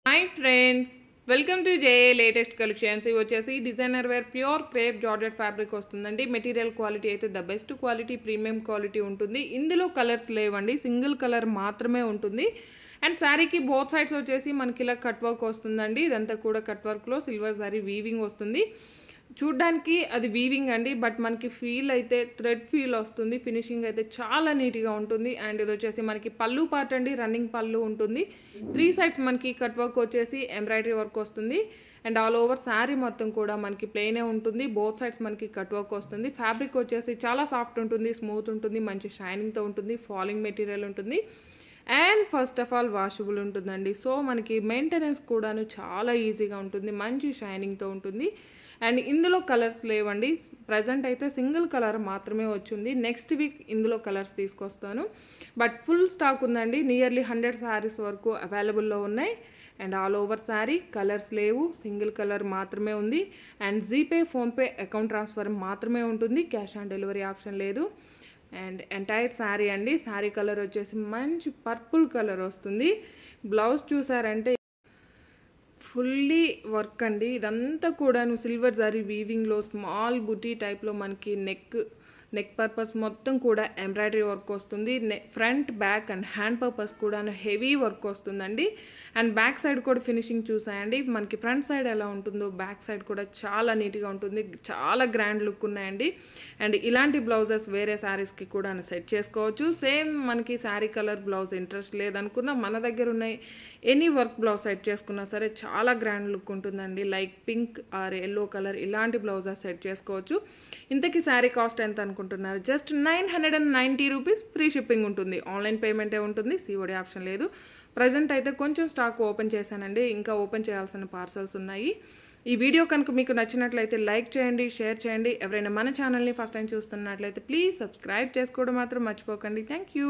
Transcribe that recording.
Hi friends, welcome to JA latest collections. ఇవి వచ్చేసి designer wear pure crepe georgette fabric వస్తుందండి. Material quality అయితే the best quality premium quality ఉంటుంది. ఇందులో colours లేవండి, సింగిల్ కలర్ మాత్రమే ఉంటుంది. అండ్ శారీకి బోత్ సైడ్స్ వచ్చేసి మనకి ఇలా కట్ వర్క్ వస్తుందండి. ఇదంతా కూడా కట్ వర్క్లో సిల్వర్ సారీ వీవింగ్ వస్తుంది. చూడ్డానికి అది వీవింగ్ అండి, బట్ మనకి ఫీల్ అయితే థ్రెడ్ ఫీల్ వస్తుంది. ఫినిషింగ్ అయితే చాలా నీట్గా ఉంటుంది. అండ్ ఇది వచ్చేసి మనకి పళ్ళు పార్ట్ అండి, రన్నింగ్ పళ్ళు ఉంటుంది. 3 సైడ్స్ మనకి కట్ వర్క్ వచ్చేసి ఎంబ్రాయిడరీ వర్క్ వస్తుంది. అండ్ ఆల్ ఓవర్ శారీ మొత్తం కూడా మనకి ప్లెయినే ఉంటుంది. బోత్ సైడ్స్ మనకి కట్ వర్క్ వస్తుంది. ఫ్యాబ్రిక్ వచ్చేసి చాలా సాఫ్ట్ ఉంటుంది, స్మూత్ ఉంటుంది, మంచి షైనింగ్తో ఉంటుంది, ఫాలింగ్ మెటీరియల్ ఉంటుంది. And first of all washable ఉంటుందండి. సో మనకి మెయింటెనెన్స్ కూడాను చాలా ఈజీగా ఉంటుంది, మంచి షైనింగ్తో ఉంటుంది. అండ్ ఇందులో కలర్స్ లేవండి, ప్రజెంట్ అయితే సింగిల్ కలర్ మాత్రమే వచ్చింది. నెక్స్ట్ వీక్ ఇందులో కలర్స్ తీసుకొస్తాను, బట్ ఫుల్ స్టాక్ ఉందండి. నియర్లీ 100 శారీస్ వరకు అవైలబుల్లో ఉన్నాయి. And all over sari colours లేవు, సింగిల్ కలర్ మాత్రమే ఉంది. And GPay, PhonePe account transfer మాత్రమే ఉంటుంది, క్యాష్ ఆన్ డెలివరీ ఆప్షన్ లేదు. అండ్ ఎంటైర్ శారీ అండి, శారీ కలర్ వచ్చేసి మంచి పర్పుల్ కలర్ వస్తుంది. బ్లౌజ్ చూసారంటే ఫుల్లీ వర్క్ అండి. ఇదంతా కూడాను సిల్వర్ జరీ వీవింగ్లో స్మాల్ బుటీ టైప్లో మనకి నెక్ పర్పస్ మొత్తం కూడా ఎంబ్రాయిడరీ వర్క్ వస్తుంది. Front, back and hand purpose కూడా హెవీ వర్క్ వస్తుందండి. అండ్ బ్యాక్ సైడ్ కూడా ఫినిషింగ్ చూసాయండి. మనకి ఫ్రంట్ సైడ్ ఎలా ఉంటుందో బ్యాక్ సైడ్ కూడా చాలా నీట్గా ఉంటుంది, చాలా గ్రాండ్ లుక్ ఉన్నాయండి. అండ్ ఇలాంటి బ్లౌజెస్ వేరే శారీస్కి కూడా సెట్ చేసుకోవచ్చు. సేమ్ మనకి శారీ కలర్ బ్లౌజ్ ఇంట్రెస్ట్ లేదనుకున్నా మన దగ్గర ఉన్నాయి ఎనీ వర్క్ బ్లౌజ్ సెట్ చేసుకున్నా సరే చాలా గ్రాండ్ లుక్ ఉంటుందండి. Like pink are yellow colour ఇలాంటి బ్లౌజెస్ సెట్ చేసుకోవచ్చు. ఇంతకీ శారీ కాస్ట్ ఎంత అనుకుంటున్నారు? జస్ట్ 990 రూపీస్, ఫ్రీ షిప్పింగ్ ఉంటుంది. ఆన్లైన్ పేమెంటే ఉంటుంది, సిఓడి ఆప్షన్ లేదు. ప్రజెంట్ అయితే కొంచెం స్టాక్ ఓపెన్ చేశానండి, ఇంకా ఓపెన్ చేయాల్సిన పార్సల్స్ ఉన్నాయి. ఈ వీడియో కనుక మీకు నచ్చినట్లయితే లైక్ చేయండి, షేర్ చేయండి. ఎవరైనా మన ఛానల్ని ఫస్ట్ టైం చూస్తున్నట్లయితే ప్లీజ్ సబ్స్క్రైబ్ చేసుకోవడం మాత్రం మర్చిపోకండి. Thank you.